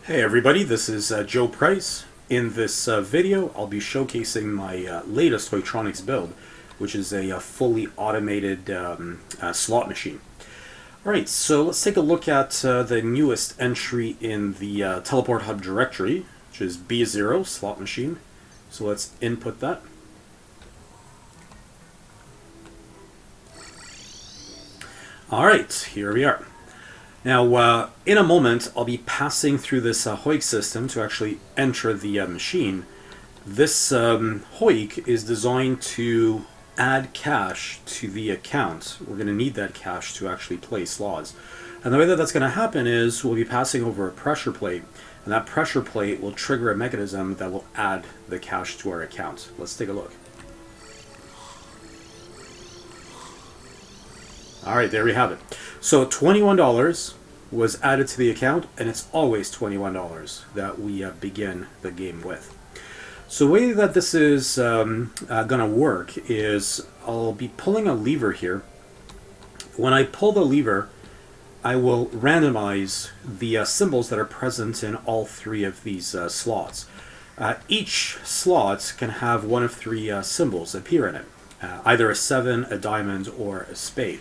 Hey everybody, this is Joe Price. In this video, I'll be showcasing my latest Hoiktronics build, which is a fully automated slot machine. Alright, so let's take a look at the newest entry in the teleport hub directory, which is B0 slot machine. So let's input that. Alright, here we are. Now, in a moment, I'll be passing through this Hoik system to actually enter the machine. This Hoik is designed to add cash to the account. We're going to need that cash to actually play slots. And the way that that's going to happen is we'll be passing over a pressure plate, and that pressure plate will trigger a mechanism that will add the cash to our account. Let's take a look. Alright, there we have it. So $21 was added to the account, and it's always $21 that we begin the game with. So the way that this is going to work is I'll be pulling a lever here. When I pull the lever, I will randomize the symbols that are present in all three of these slots. Each slot can have one of three symbols appear in it, either a 7, a diamond, or a spade.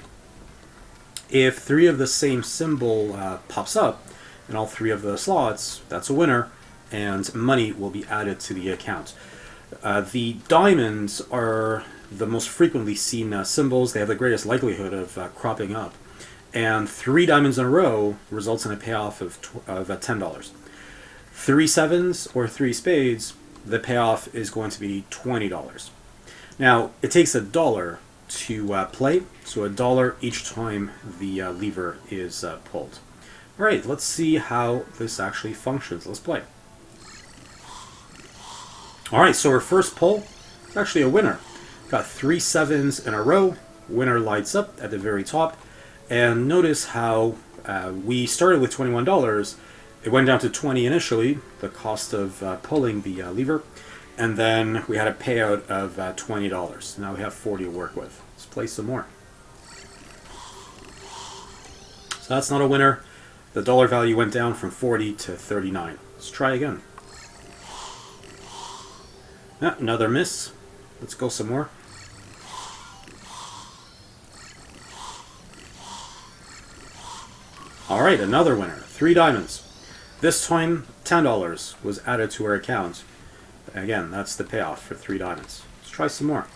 If three of the same symbol pops up in all three of the slots, that's a winner, and money will be added to the account. The diamonds are the most frequently seen symbols. They have the greatest likelihood of cropping up. And 3 diamonds in a row results in a payoff of $10. 3 sevens or 3 spades, the payoff is going to be $20. Now, it takes $1 to play, so $1 each time the lever is pulled. Alright, let's see how this actually functions. Let's play. Alright, so our first pull is actually a winner. Got 3 sevens in a row. Winner lights up at the very top. And notice how we started with $21. It went down to 20 initially, the cost of pulling the lever. And then we had a payout of $20. Now we have 40 to work with. Let's play some more. So that's not a winner. The dollar value went down from 40 to 39. Let's try again. Another miss. Let's go some more. Alright, another winner. 3 diamonds. This time, $10 was added to our account. Again, that's the payoff for 3 diamonds. Let's try some more.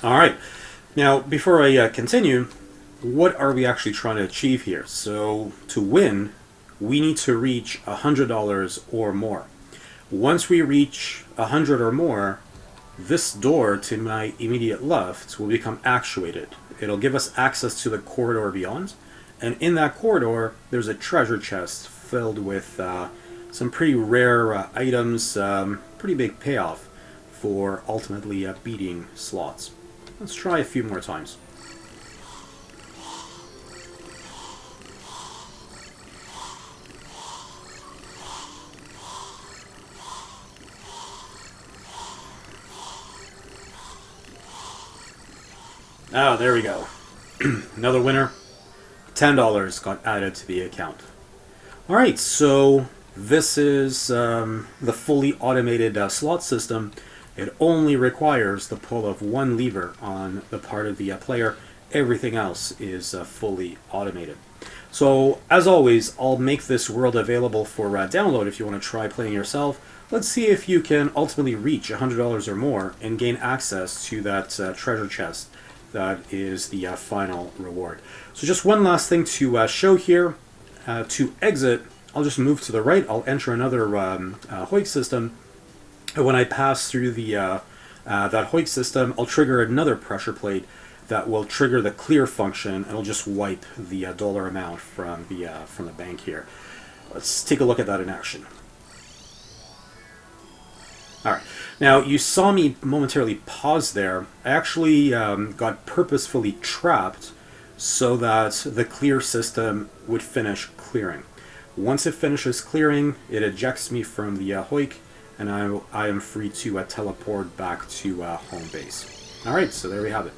Alright, now before I continue, what are we actually trying to achieve here? So, to win, we need to reach $100 or more. Once we reach 100 or more, this door to my immediate left will become actuated. It'll give us access to the corridor beyond, and in that corridor there's a treasure chest filled with some pretty rare items, pretty big payoff for ultimately beating slots. Let's try a few more times. Oh, there we go. Another winner. $10 got added to the account. Alright, so this is the fully automated slot system. It only requires the pull of one lever on the part of the player. Everything else is fully automated. So, as always, I'll make this world available for download if you want to try playing yourself. Let's see if you can ultimately reach $100 or more and gain access to that treasure chest. That is the final reward. So just one last thing to show here. To exit, I'll just move to the right. I'll enter another Hoik system. And when I pass through the that Hoik system, I'll trigger another pressure plate that will trigger the clear function, and it'll just wipe the dollar amount from the bank here. Let's take a look at that in action. Alright, now you saw me momentarily pause there. I actually got purposefully trapped so that the clear system would finish clearing. Once it finishes clearing, it ejects me from the Hoik, and I am free to teleport back to home base. Alright, so there we have it.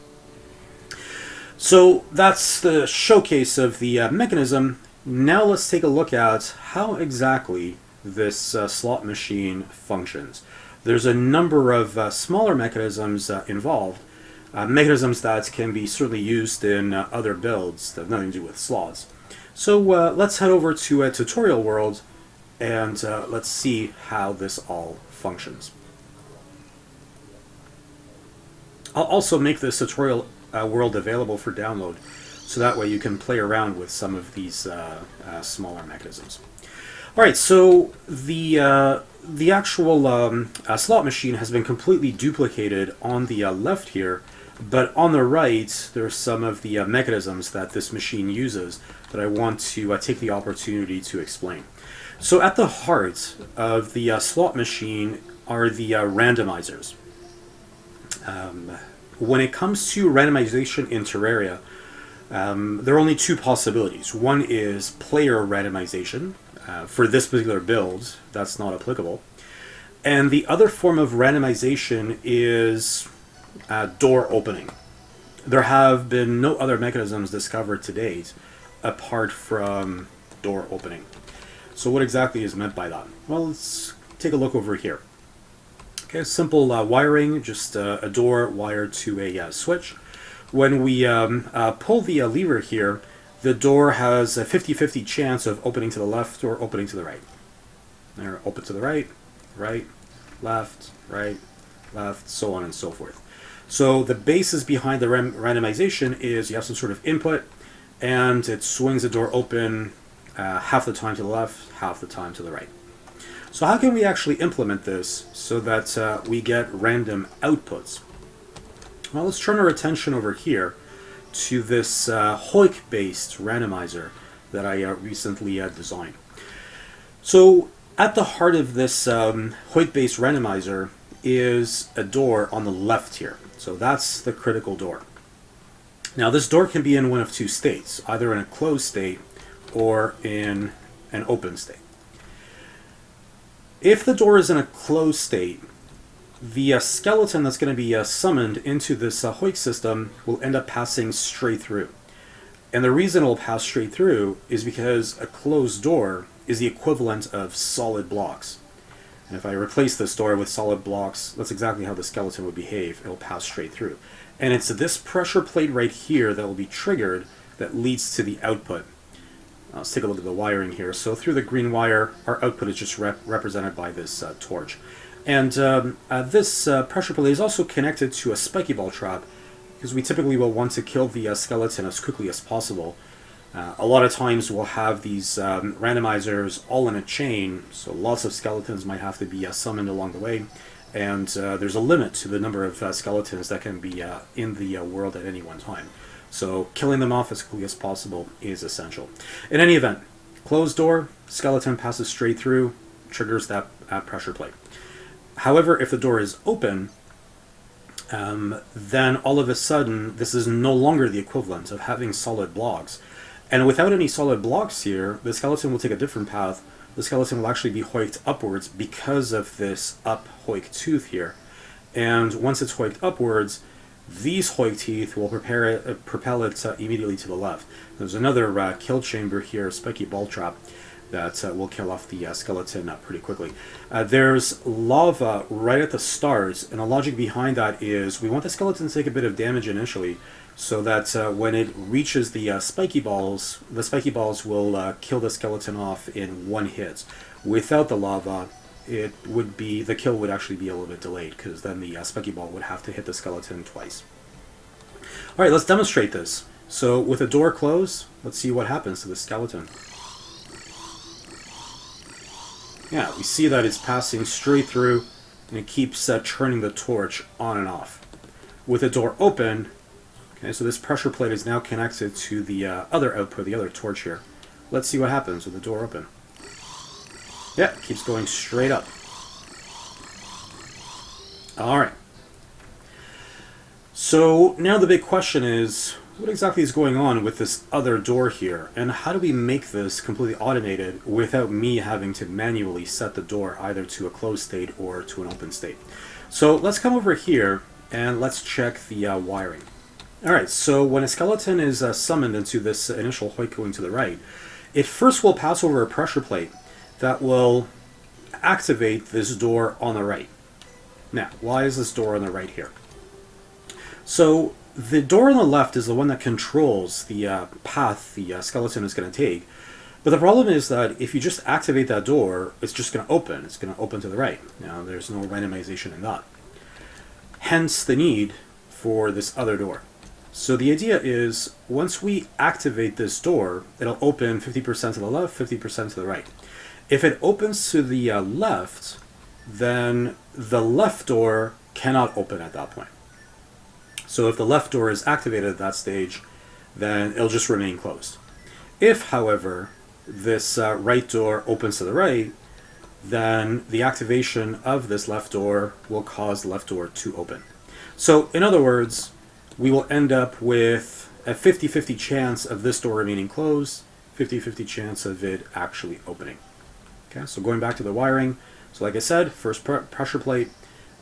So that's the showcase of the mechanism. Now let's take a look at how exactly this slot machine functions. There's a number of smaller mechanisms involved, mechanisms that can be certainly used in other builds that have nothing to do with slots. So let's head over to a tutorial world and let's see how this all functions. I'll also make this tutorial world available for download, so that way you can play around with some of these smaller mechanisms. Alright, so the actual slot machine has been completely duplicated on the left here, but on the right there's some of the mechanisms that this machine uses that I want to take the opportunity to explain. So at the heart of the slot machine are the randomizers. When it comes to randomization in Terraria, there are only two possibilities. One is player randomization. For this particular build, that's not applicable. And the other form of randomization is door opening. There have been no other mechanisms discovered to date apart from door opening. So what exactly is meant by that? Well, let's take a look over here. Okay, simple wiring, just a door wired to a switch. When we pull the lever here, the door has a 50-50 chance of opening to the left or opening to the right. There, open to the right, right, left, so on and so forth. So the basis behind the randomization is you have some sort of input, and it swings the door open half the time to the left, half the time to the right. So how can we actually implement this so that we get random outputs? Well, let's turn our attention over here to this Hoik-based randomizer that I recently designed. So at the heart of this Hoik-based randomizer is a door on the left here. So that's the critical door. Now this door can be in one of two states, either in a closed state or in an open state. If the door is in a closed state, the skeleton that's going to be summoned into this Hoik system will end up passing straight through. And the reason it will pass straight through is because a closed door is the equivalent of solid blocks. And if I replace this door with solid blocks, that's exactly how the skeleton would behave. It will pass straight through. And it's this pressure plate right here that will be triggered that leads to the output. Let's take a look at the wiring here. So through the green wire, our output is just represented by this torch. And this pressure plate is also connected to a spiky ball trap, because we typically will want to kill the skeleton as quickly as possible. A lot of times we'll have these randomizers all in a chain, so lots of skeletons might have to be summoned along the way, and there's a limit to the number of skeletons that can be in the world at any one time. So killing them off as quickly as possible is essential. In any event, closed door, skeleton passes straight through, triggers that pressure plate. However, if the door is open, then all of a sudden this is no longer the equivalent of having solid blocks. And without any solid blocks here, the skeleton will take a different path. The skeleton will actually be hoiked upwards because of this up hoik tooth here. And once it's hoiked upwards, these hoik teeth will propel it immediately to the left. There's another kill chamber here, spiky ball trap, that will kill off the skeleton pretty quickly. There's lava right at the start, and the logic behind that is we want the skeleton to take a bit of damage initially, so that when it reaches the spiky balls will kill the skeleton off in one hit. Without the lava, the kill would actually be a little bit delayed, because then the spiky ball would have to hit the skeleton twice. Alright, let's demonstrate this. So with the door closed, let's see what happens to the skeleton. Yeah, we see that it's passing straight through, and it keeps turning the torch on and off. With the door open, okay, so this pressure plate is now connected to the other output, the other torch here. Let's see what happens with the door open. Yeah, it keeps going straight up. Alright. So now the big question is, what exactly is going on with this other door here, and how do we make this completely automated without me having to manually set the door either to a closed state or to an open state? So let's come over here and let's check the wiring. Alright, so when a skeleton is summoned into this initial Hoik going to the right, it first will pass over a pressure plate that will activate this door on the right. Now, why is this door on the right here? So the door on the left is the one that controls the path the skeleton is going to take. But the problem is that if you just activate that door, it's just going to open. It's going to open to the right. Now, there's no randomization in that. Hence the need for this other door. So the idea is, once we activate this door, it'll open 50% to the left, 50% to the right. If it opens to the left, then the left door cannot open at that point. So if the left door is activated at that stage, then it'll just remain closed. If, however, this right door opens to the right, then the activation of this left door will cause the left door to open. So, in other words, we will end up with a 50-50 chance of this door remaining closed, 50-50 chance of it actually opening. Okay, so going back to the wiring, so like I said, first pressure plate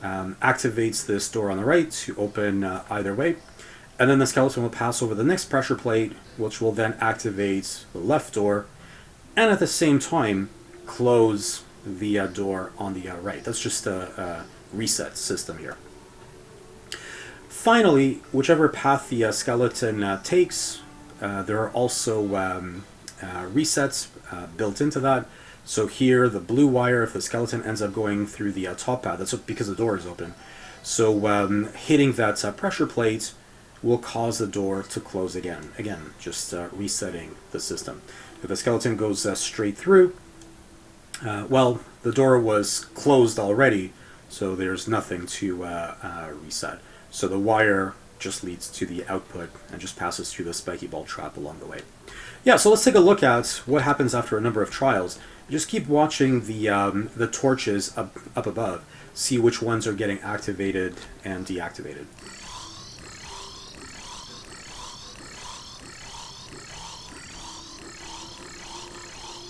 activates this door on the right to open either way, and then the skeleton will pass over the next pressure plate, which will then activate the left door, and at the same time close the door on the right. That's just a reset system here. Finally, whichever path the skeleton takes, there are also resets built into that. So here, the blue wire, if the skeleton ends up going through the top path, that's because the door is open. So hitting that pressure plate will cause the door to close again. Again, just resetting the system. If the skeleton goes straight through, well, the door was closed already, so there's nothing to reset. So the wire just leads to the output and just passes through the spiky ball trap along the way. Yeah, so let's take a look at what happens after a number of trials. Just keep watching the torches up above. See which ones are getting activated and deactivated.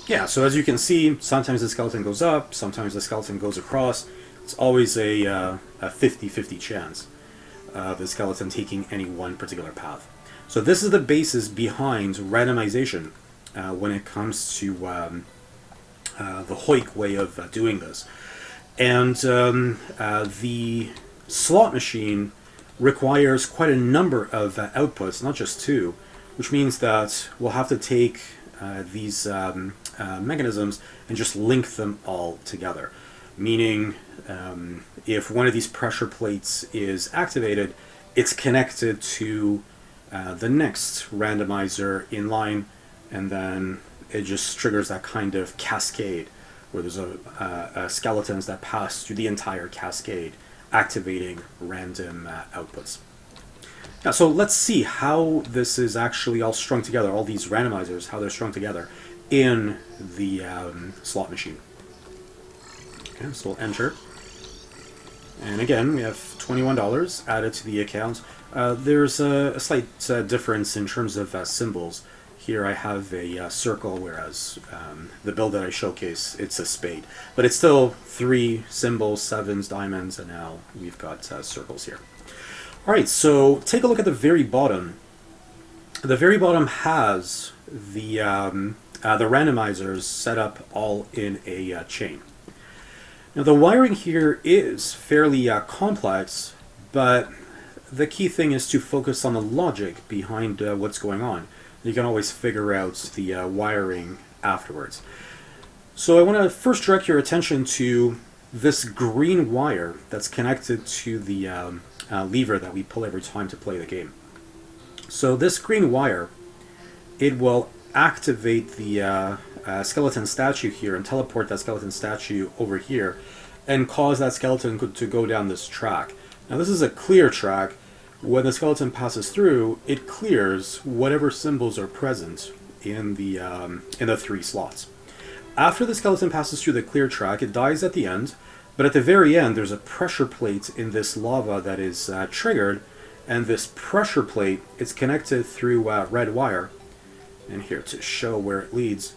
Yeah, so as you can see, sometimes the skeleton goes up, sometimes the skeleton goes across. It's always a 50-50 chance of the skeleton taking any one particular path. So this is the basis behind randomization when it comes to the Hoik way of doing this. And the slot machine requires quite a number of outputs, not just two, which means that we'll have to take these mechanisms and just link them all together. Meaning, if one of these pressure plates is activated, it's connected to the next randomizer in line, and then it just triggers that kind of cascade where there's a skeletons that pass through the entire cascade, activating random outputs. Now, so let's see how this is actually all strung together, all these randomizers, how they're strung together in the slot machine. Okay, so we'll enter. And again, we have $21 added to the account. There's a slight difference in terms of symbols. Here I have a circle, whereas the build that I showcase, it's a spade. But it's still 3 symbols, 7s, diamonds, and now we've got circles here. Alright, so take a look at the very bottom. The very bottom has the randomizers set up all in a chain. Now the wiring here is fairly complex, but the key thing is to focus on the logic behind what's going on. You can always figure out the wiring afterwards. So I want to first direct your attention to this green wire that's connected to the lever that we pull every time to play the game. So this green wire, it will activate the skeleton statue here and teleport that skeleton statue over here and cause that skeleton to go down this track. Now this is a clear track. When the skeleton passes through, it clears whatever symbols are present in the 3 slots. After the skeleton passes through the clear track, it dies at the end, but at the very end there's a pressure plate in this lava that is triggered, and this pressure plate is connected through red wire. And here to show where it leads,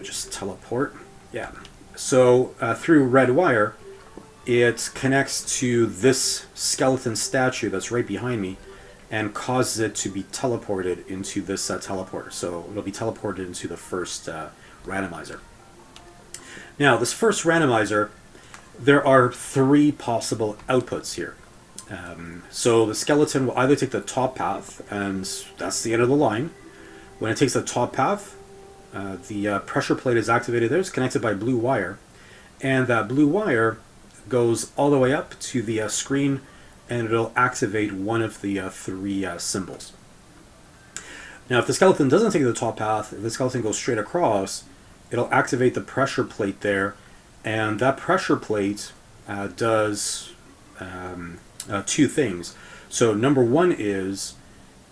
just teleport. Yeah. So through red wire, it connects to this skeleton statue that's right behind me and causes it to be teleported into this teleporter. So it'll be teleported into the first randomizer. Now, this first randomizer, there are 3 possible outputs here. So the skeleton will either take the top path, and that's the end of the line. When it takes the top path, the pressure plate is activated there. It's connected by blue wire, and that blue wire goes all the way up to the screen, and it'll activate one of the 3 symbols. Now, if the skeleton doesn't take the top path, if the skeleton goes straight across, it'll activate the pressure plate there, and that pressure plate does 2 things. So number 1 is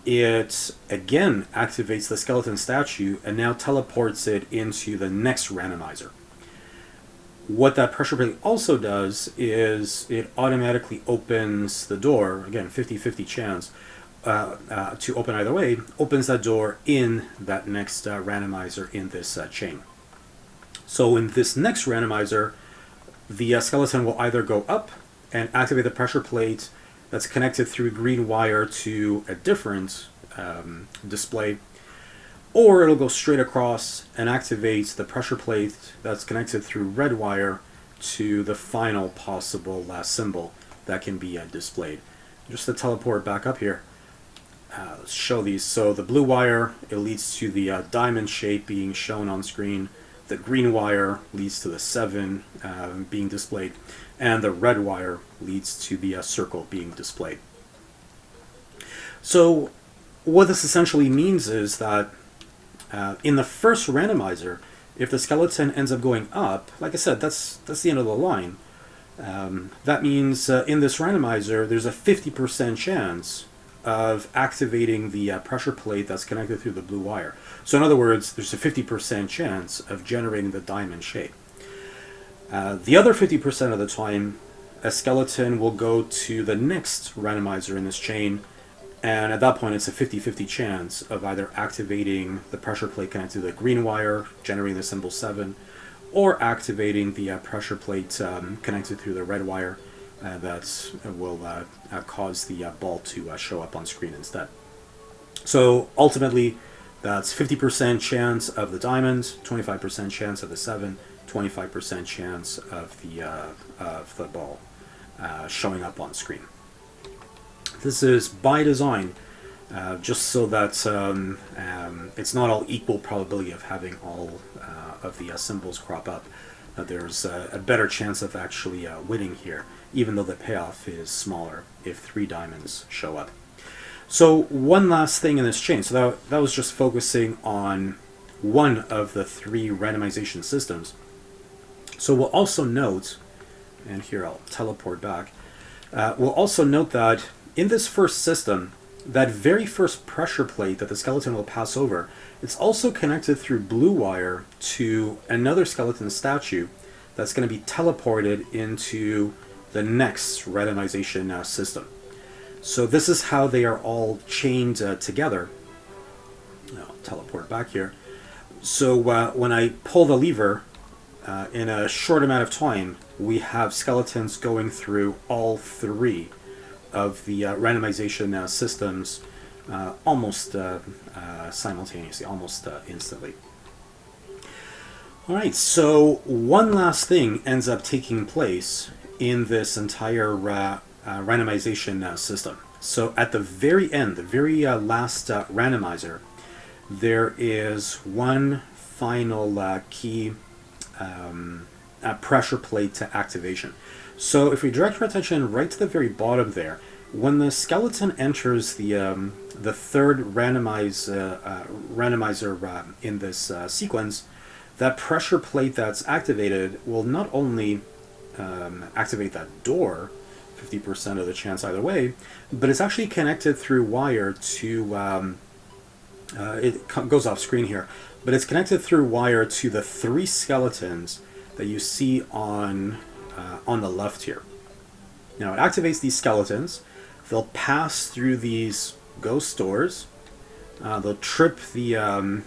it again activates the skeleton statue and now teleports it into the next randomizer. What that pressure plate also does is it automatically opens the door, again 50-50 chance to open either way, opens that door in that next randomizer in this chain. So in this next randomizer, the skeleton will either go up and activate the pressure plate that's connected through green wire to a different display, or it'll go straight across and activate the pressure plate that's connected through red wire to the final possible symbol that can be displayed. Just to teleport back up here, let's show these. So the blue wire, it leads to the diamond shape being shown on screen. The green wire leads to the 7 being displayed, and the red wire leads to the circle being displayed. So what this essentially means is that in the first randomizer, if the skeleton ends up going up, like I said, that's the end of the line. That means in this randomizer, there's a 50% chance of activating the pressure plate that's connected through the blue wire. So in other words, there's a 50% chance of generating the diamond shape. The other 50% of the time, a skeleton will go to the next randomizer in this chain, and at that point it's a 50-50 chance of either activating the pressure plate connected to the green wire, generating the symbol 7, or activating the pressure plate connected through the red wire that will cause the ball to show up on screen instead. So ultimately, that's 50% chance of the diamond, 25% chance of the 7, 25% chance of the ball showing up on screen. This is by design, just so that it's not all equal probability of having all of the symbols crop up. There's a better chance of actually winning here, even though the payoff is smaller if 3 diamonds show up. So one last thing in this chain. So that was just focusing on one of the 3 randomization systems. So we'll also note, and here I'll teleport back, we'll also note that in this first system, that very first pressure plate that the skeleton will pass over, it's also connected through blue wire to another skeleton statue that's going to be teleported into the next randomization system. So this is how they are all chained together. I'll teleport back here. So when I pull the lever, in a short amount of time, we have skeletons going through all 3 of the randomization systems almost simultaneously, almost instantly. All right, so one last thing ends up taking place in this entire randomization system. So at the very end, the very last randomizer, there is one final key pressure plate to activation. So if we direct our attention right to the very bottom there, when the skeleton enters the 3rd randomizer in this sequence, that pressure plate that's activated will not only activate that door, 50% of the chance either way, but it's actually connected through wire to, it goes off screen here, but it's connected through wire to the 3 skeletons that you see on the left here. Now it activates these skeletons. they'll pass through these ghost doors. They'll trip the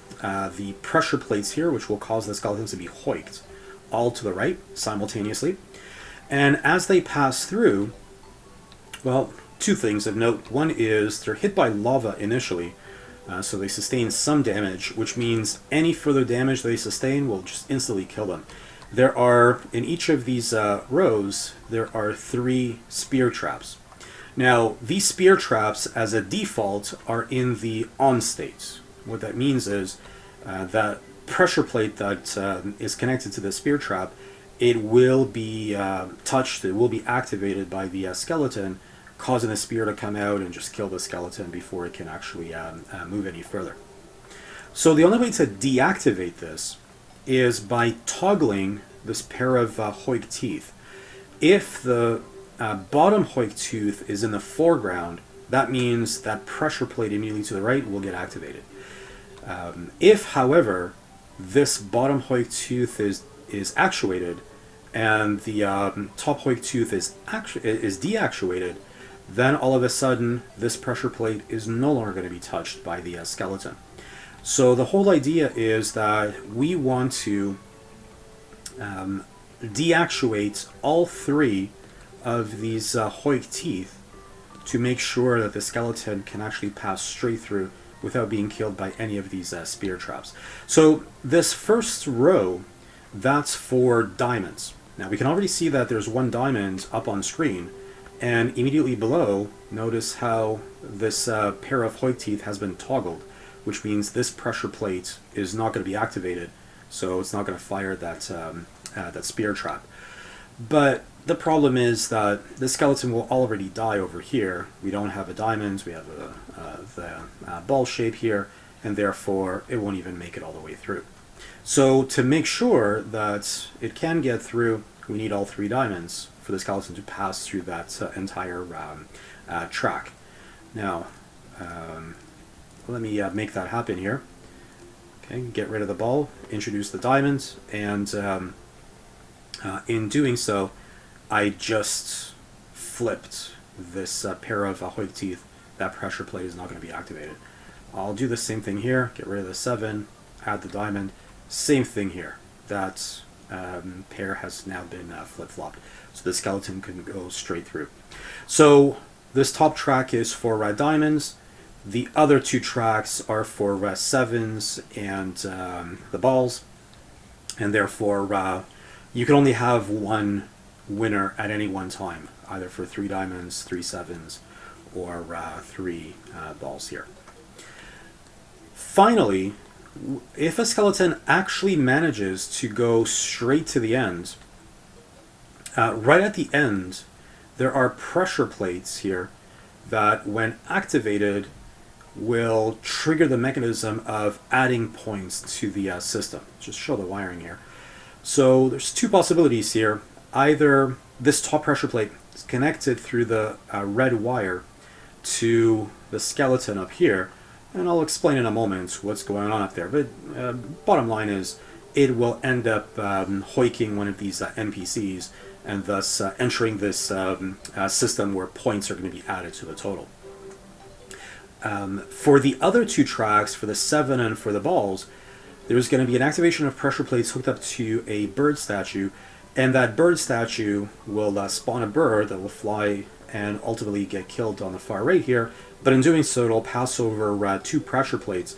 pressure plates here, which will cause the skeletons to be hoiked all to the right simultaneously. And as they pass through, well, two things of note. One is they're hit by lava initially, so they sustain some damage, which means any further damage they sustain will just instantly kill them. There are, in each of these rows, there are 3 spear traps. Now, these spear traps, as a default, are in the on state. What that means is that pressure plate that is connected to the spear trap, it will be touched, it will be activated by the skeleton, causing the spear to come out and just kill the skeleton before it can actually move any further. So the only way to deactivate this is by toggling this pair of Hoik teeth. If the bottom Hoik tooth is in the foreground, that means that pressure plate immediately to the right will get activated. If, however, this bottom Hoik tooth is actuated and the top Hoik tooth is deactuated, then all of a sudden this pressure plate is no longer going to be touched by the skeleton. So the whole idea is that we want to deactuate all 3 of these Hoik teeth to make sure that the skeleton can actually pass straight through without being killed by any of these spear traps. So this first row, that's for diamonds. Now we can already see that there's 1 diamond up on screen, and immediately below, notice how this pair of Hoik teeth has been toggled, which means this pressure plate is not going to be activated, so it's not going to fire that that spear trap. But the problem is that the skeleton will already die over here. We don't have a diamond, we have the ball shape here, and therefore it won't even make it all the way through. So to make sure that it can get through, we need all 3 diamonds for the skeleton to pass through that entire track. Now, let me make that happen here. Okay, get rid of the ball, introduce the diamonds, and in doing so, I just flipped this pair of Hoik teeth. That pressure plate is not going to be activated. I'll do the same thing here, get rid of the 7, add the diamond, same thing here. That pair has now been flip-flopped, so the skeleton can go straight through. So this top track is for diamonds. The other 2 tracks are for 7s and the balls, and therefore you can only have 1 winner at any one time, either for 3 diamonds, 3 7s, or 3 balls here. Finally, if a skeleton actually manages to go straight to the end, right at the end, there are pressure plates here that, when activated, will trigger the mechanism of adding points to the system. Just show the wiring here. So there's 2 possibilities here. Either this top pressure plate is connected through the red wire to the skeleton up here, and I'll explain in a moment what's going on up there, but bottom line is it will end up hoiking one of these NPCs, and thus entering this system where points are going to be added to the total. For the other 2 tracks, for the 7 and for the balls, there's going to be an activation of pressure plates hooked up to a bird statue, and that bird statue will spawn a bird that will fly and ultimately get killed on the far right here, but in doing so it'll pass over 2 pressure plates,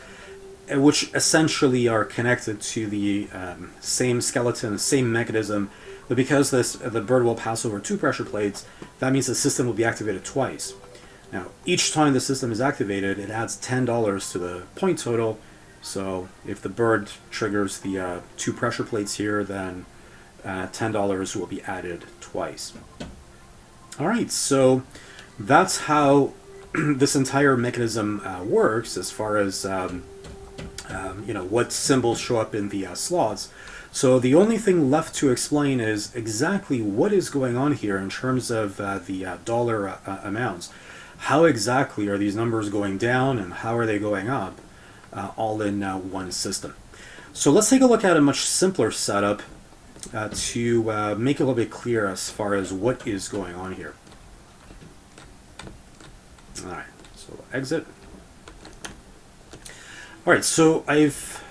which essentially are connected to the same skeleton, same mechanism, but because the bird will pass over 2 pressure plates, that means the system will be activated twice. Now, each time the system is activated, it adds $10 to the point total, so if the bird triggers the 2 pressure plates here, then $10 will be added twice. Alright, so that's how this entire mechanism works as far as what symbols show up in the slots. So the only thing left to explain is exactly what is going on here in terms of the dollar amounts. How exactly are these numbers going down and how are they going up, all in one system. So let's take a look at a much simpler setup to make it a little bit clearer as far as what is going on here. All right, so exit. All right, so I've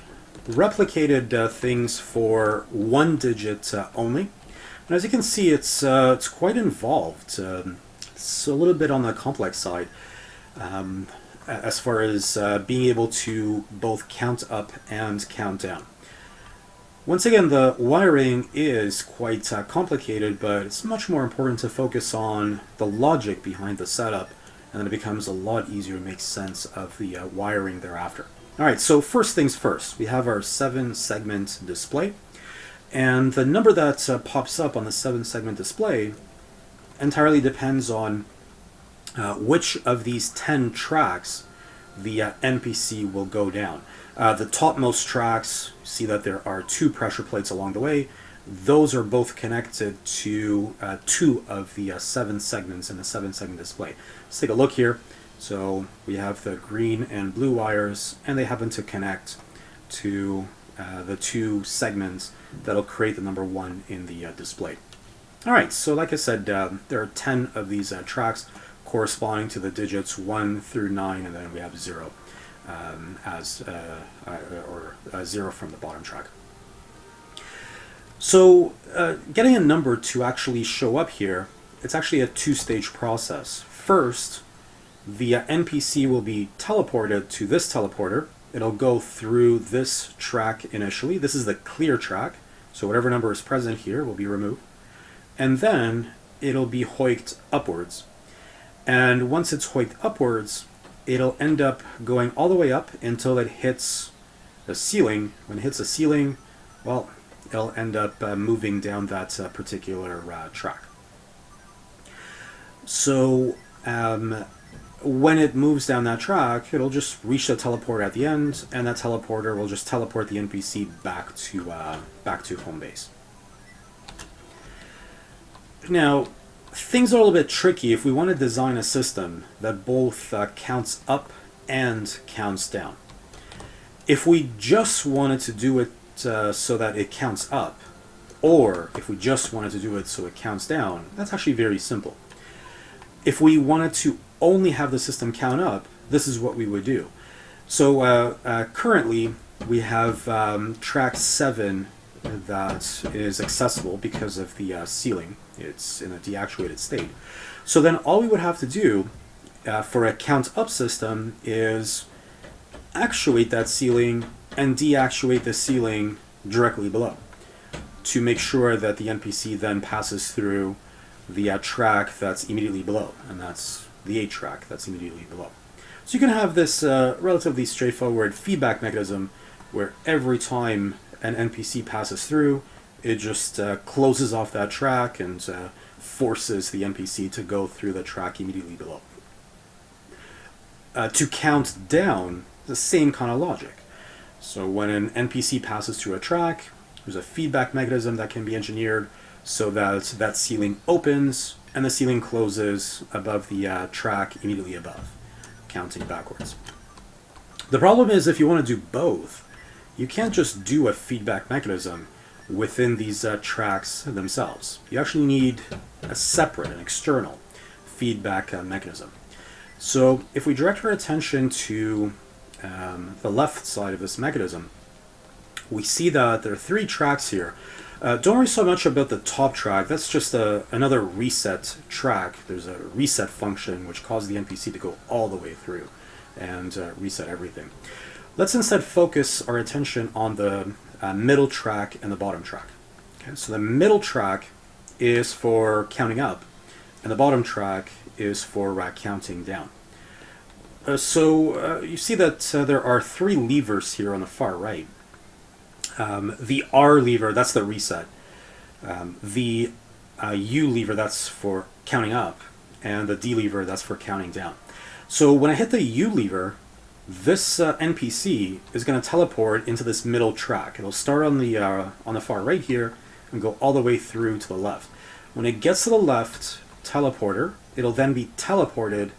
replicated things for one digit only. And as you can see, it's quite involved. It's a little bit on the complex side as far as being able to both count up and count down. Once again, the wiring is quite complicated, but it's much more important to focus on the logic behind the setup, and then it becomes a lot easier to make sense of the wiring thereafter. Alright, so first things first, we have our 7-segment display, and the number that pops up on the 7-segment display entirely depends on which of these 10 tracks the NPC will go down. The topmost tracks, see that there are 2 pressure plates along the way. Those are both connected to 2 of the 7 segments in the 7-segment display. Let's take a look here. So we have the green and blue wires, and they happen to connect to the 2 segments that'll create the number 1 in the display. Alright, so like I said, there are 10 of these tracks corresponding to the digits 1 through 9, and then we have 0 or 0 from the bottom track. So getting a number to actually show up here, it's actually a 2-stage process. First, the NPC will be teleported to this teleporter. It'll go through this track initially. This is the clear track, so whatever number is present here will be removed. And then it'll be hoiked upwards. And once it's hoiked upwards, it'll end up going all the way up until it hits the ceiling. When it hits the ceiling, well, it'll end up moving down that particular track. So when it moves down that track, it'll just reach the teleporter at the end, and that teleporter will just teleport the NPC back to home base. Now, things are a little bit tricky if we want to design a system that both counts up and counts down. If we just wanted to do it so that it counts up, or if we just wanted to do it so it counts down, that's actually very simple. If we wanted to only have the system count up, this is what we would do. So currently we have track 7 that is accessible because of the ceiling. It's in a deactuated state. So then all we would have to do for a count up system is actuate that ceiling and deactuate the ceiling directly below to make sure that the NPC then passes through the track that's immediately below, and that's the 8 track that's immediately below. So you can have this relatively straightforward feedback mechanism where every time an NPC passes through, it just closes off that track and forces the NPC to go through the track immediately below. To count down, the same kind of logic. So when an NPC passes through a track, there's a feedback mechanism that can be engineered so that that ceiling opens and the ceiling closes above the track immediately above, counting backwards. The problem is if you want to do both, you can't just do a feedback mechanism within these tracks themselves. You actually need a separate, an external feedback mechanism. So if we direct our attention to the left side of this mechanism, we see that there are 3 tracks here. Don't worry so much about the top track. That's just another reset track. There's a reset function which causes the NPC to go all the way through and reset everything. Let's instead focus our attention on the middle track and the bottom track. Okay, so the middle track is for counting up, and the bottom track is for counting down. So you see that there are 3 levers here on the far right. The R lever, that's the reset. The U lever, that's for counting up, and the D lever, that's for counting down. So when I hit the U lever, this NPC is going to teleport into this middle track. It'll start on the far right here and go all the way through to the left. When it gets to the left teleporter, it'll then be teleported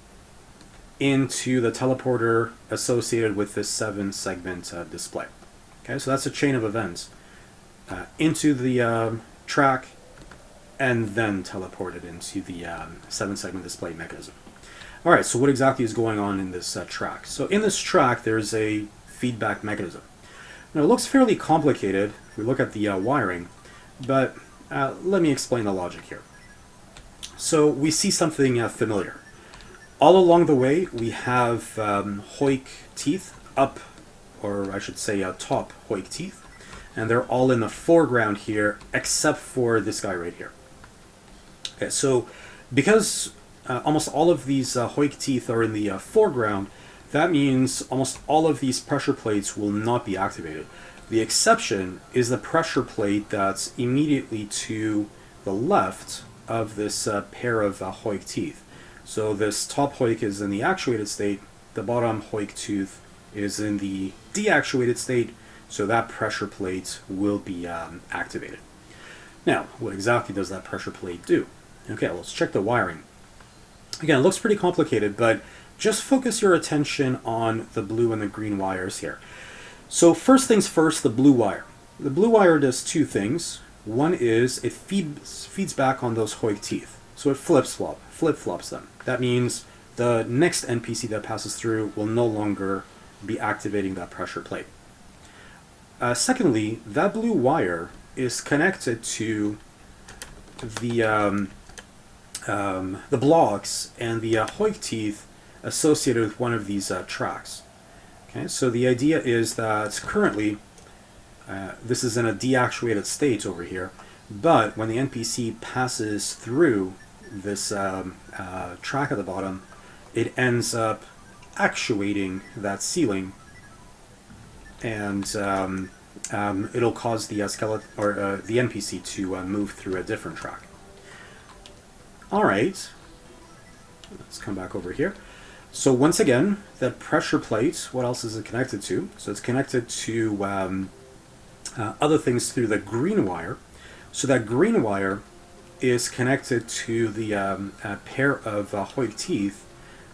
into the teleporter associated with this 7-segment display. Okay, so that's a chain of events. Into the track, and then teleported into the 7-segment display mechanism. All right, so what exactly is going on in this track? So in this track, there's a feedback mechanism. Now, it looks fairly complicated if we look at the wiring, but let me explain the logic here. So we see something familiar. All along the way, we have Hoik teeth up, or I should say top Hoik teeth, and they're all in the foreground here, except for this guy right here. Okay, so because almost all of these Hoik teeth are in the foreground, that means almost all of these pressure plates will not be activated. The exception is the pressure plate that's immediately to the left of this pair of Hoik teeth. So this top Hoik is in the actuated state, the bottom Hoik tooth is in the deactuated state, so that pressure plate will be activated. Now, what exactly does that pressure plate do? Okay, let's check the wiring. Again, it looks pretty complicated, but just focus your attention on the blue and the green wires here. So first things first, the blue wire. The blue wire does two things. One is it feeds back on those Hoik teeth. So it flip-flops them. That means the next NPC that passes through will no longer be activating that pressure plate. Secondly, that blue wire is connected to the blocks and the Hoik teeth associated with one of these tracks. Okay, so the idea is that currently this is in a deactuated state over here, but when the NPC passes through this track at the bottom, it ends up actuating that ceiling, and it'll cause the skeleton or the NPC to move through a different track. All right, let's come back over here. So once again, that pressure plate, what else is it connected to? So it's connected to other things through the green wire. So that green wire is connected to the pair of Hoik teeth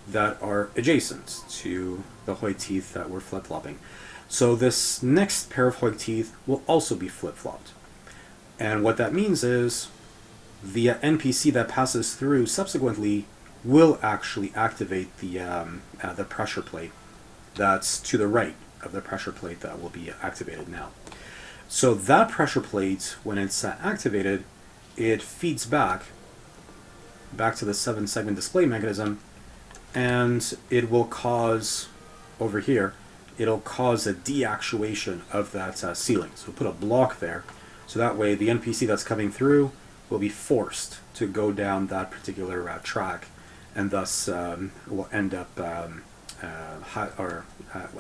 that are adjacent to the Hoik teeth that we're flip-flopping. So this next pair of Hoik teeth will also be flip-flopped. And what that means is the NPC that passes through subsequently will actually activate the pressure plate that's to the right of the pressure plate that will be activated now. So that pressure plate, when it's activated, it feeds back to the 7-segment display mechanism, and it will cause, over here, it'll cause a deactuation of that ceiling. So we'll put a block there, so that way the NPC that's coming through will be forced to go down that particular track, and thus will end up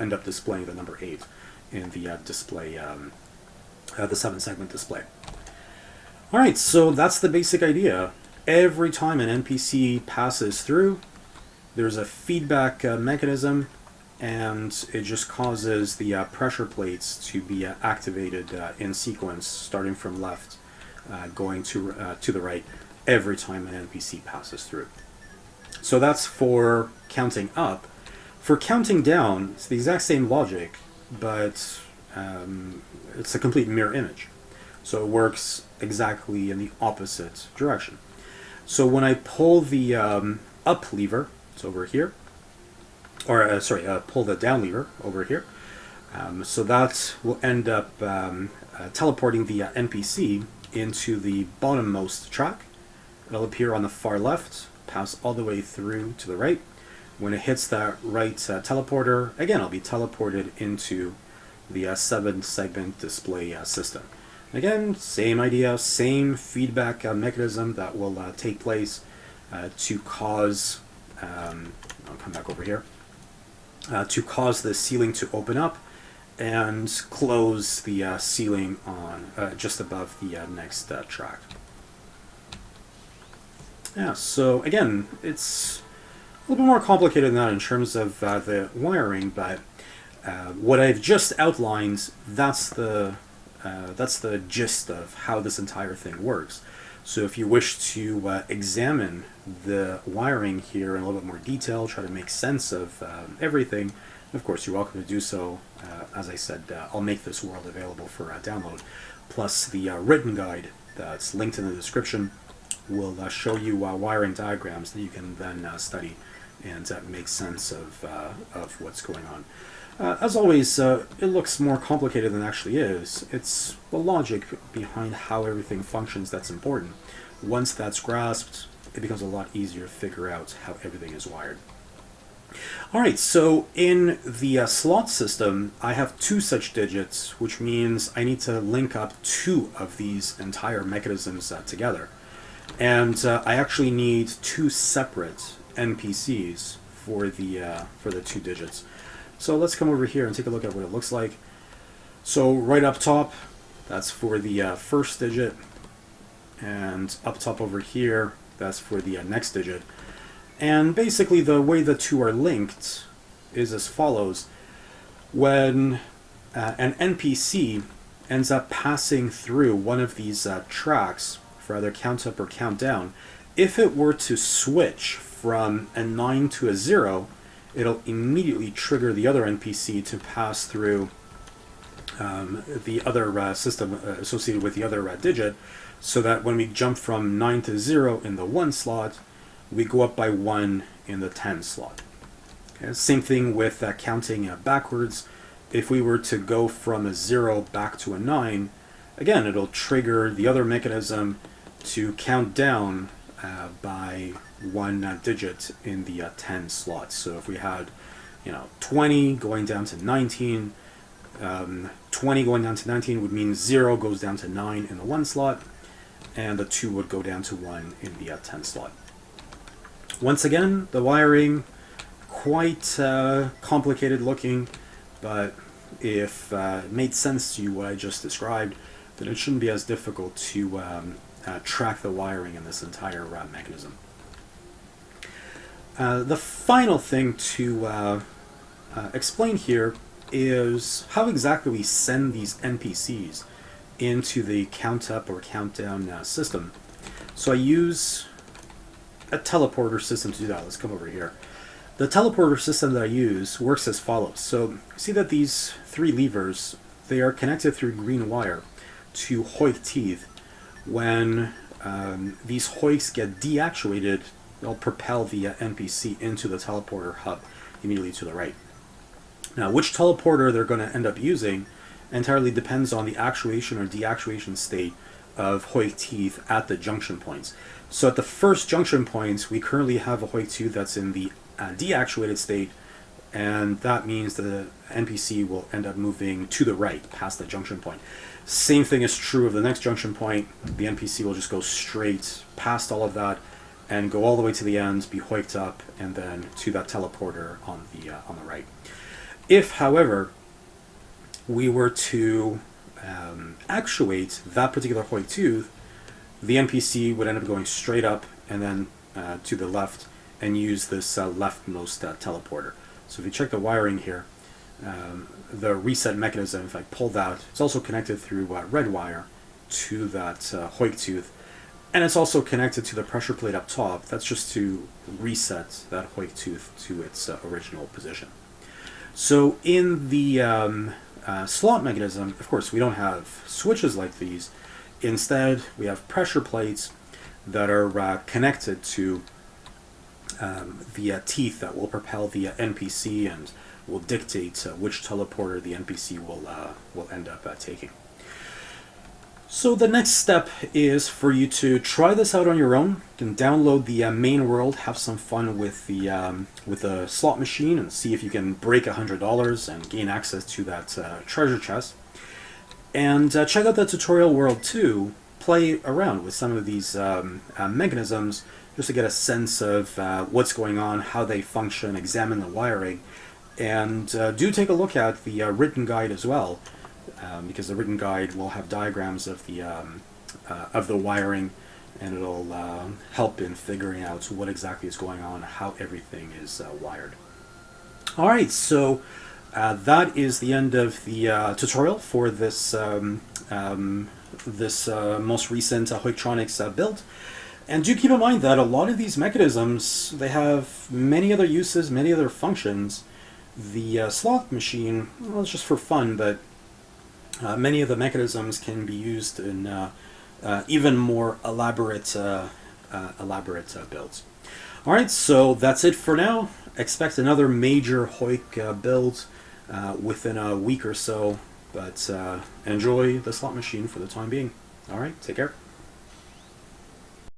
end up displaying the number 8 in the display, the 7-segment display. All right, so that's the basic idea. Every time an NPC passes through, there's a feedback mechanism, and it just causes the pressure plates to be activated in sequence, starting from left, going to the right every time an NPC passes through. So that's for counting up. For counting down, it's the exact same logic, but it's a complete mirror image. So it works exactly in the opposite direction. So when I pull the up lever, it's over here, or pull the down lever over here, so that will end up teleporting the NPC into the bottommost track. It'll appear on the far left, pass all the way through to the right. When it hits that right teleporter, again, it'll be teleported into the 7-segment display system. Again, same idea, same feedback mechanism that will take place to cause, I'll come back over here, to cause the ceiling to open up and close the ceiling on just above the next track. Yeah, so again, it's a little bit more complicated than that in terms of the wiring, but what I've just outlined, that's the gist of how this entire thing works. So if you wish to examine the wiring here in a little bit more detail, try to make sense of everything, of course you're welcome to do so. As I said, I'll make this world available for download, plus the written guide that's linked in the description will show you wiring diagrams that you can then study and make sense of what's going on. As always, it looks more complicated than it actually is. It's the logic behind how everything functions that's important. Once that's grasped, it becomes a lot easier to figure out how everything is wired. Alright, so in the slot system, I have two such digits, which means I need to link up two of these entire mechanisms together. And I actually need two separate NPCs for the two digits. So let's come over here and take a look at what it looks like. So right up top, that's for the first digit, and up top over here, that's for the next digit. And basically the way the two are linked is as follows. When an NPC ends up passing through one of these tracks for either count up or count down, if it were to switch from a 9 to a 0, it'll immediately trigger the other NPC to pass through the other system associated with the other digit, so that when we jump from 9 to 0 in the 1 slot, we go up by 1 in the 10 slot. Okay? Same thing with counting backwards. If we were to go from a 0 back to a 9, again, it'll trigger the other mechanism to count down by 1 digit in the 10 slot. So if we had 20 going down to 19, 20 going down to 19 would mean 0 goes down to 9 in the 1 slot, and the 2 would go down to 1 in the 10 slot. Once again, the wiring, quite complicated looking, but if it made sense to you what I just described, then it shouldn't be as difficult to track the wiring in this entire mechanism. The final thing to explain here is how exactly we send these NPCs into the count up or count down system. So I use a teleporter system to do that. Let's come over here. The teleporter system that I use works as follows. So see that these three levers, they are connected through green wire to Hoik teeth. When these Hoiks get deactivated, they'll propel the NPC into the teleporter hub immediately to the right. Now, which teleporter they're going to end up using entirely depends on the actuation or deactivation state of Hoik teeth at the junction points. So at the first junction points, we currently have a Hoik tooth that's in the deactivated state, and that means the NPC will end up moving to the right past the junction point. Same thing is true of the next junction point. The NPC will just go straight past all of that and go all the way to the end, be hoiked up, and then to that teleporter on the right. If, however, we were to actuate that particular Hoik tooth, the NPC would end up going straight up and then to the left and use this leftmost teleporter. So if you check the wiring here, the reset mechanism, if I pull that, it's also connected through red wire to that Hoik tooth, and it's also connected to the pressure plate up top. That's just to reset that Hoik tooth to its original position. So in the slot mechanism, of course, we don't have switches like these. Instead, we have pressure plates that are connected to the teeth that will propel the NPC and will dictate which teleporter the NPC will end up taking. So the next step is for you to try this out on your own. You can download the main world, have some fun with the slot machine, and see if you can break $100 and gain access to that treasure chest. And check out the tutorial world too. Play around with some of these mechanisms just to get a sense of what's going on, how they function, examine the wiring, and do take a look at the written guide as well. Because the written guide will have diagrams of the wiring, and it'll help in figuring out what exactly is going on, how everything is wired. All right, so that is the end of the tutorial for this most recent Hoiktronics build. And do keep in mind that a lot of these mechanisms, they have many other uses, many other functions. The slot machine, well, it's just for fun, but many of the mechanisms can be used in even more elaborate builds. Alright, so that's it for now. Expect another major Hoik build within a week or so, but enjoy the slot machine for the time being. Alright, take care.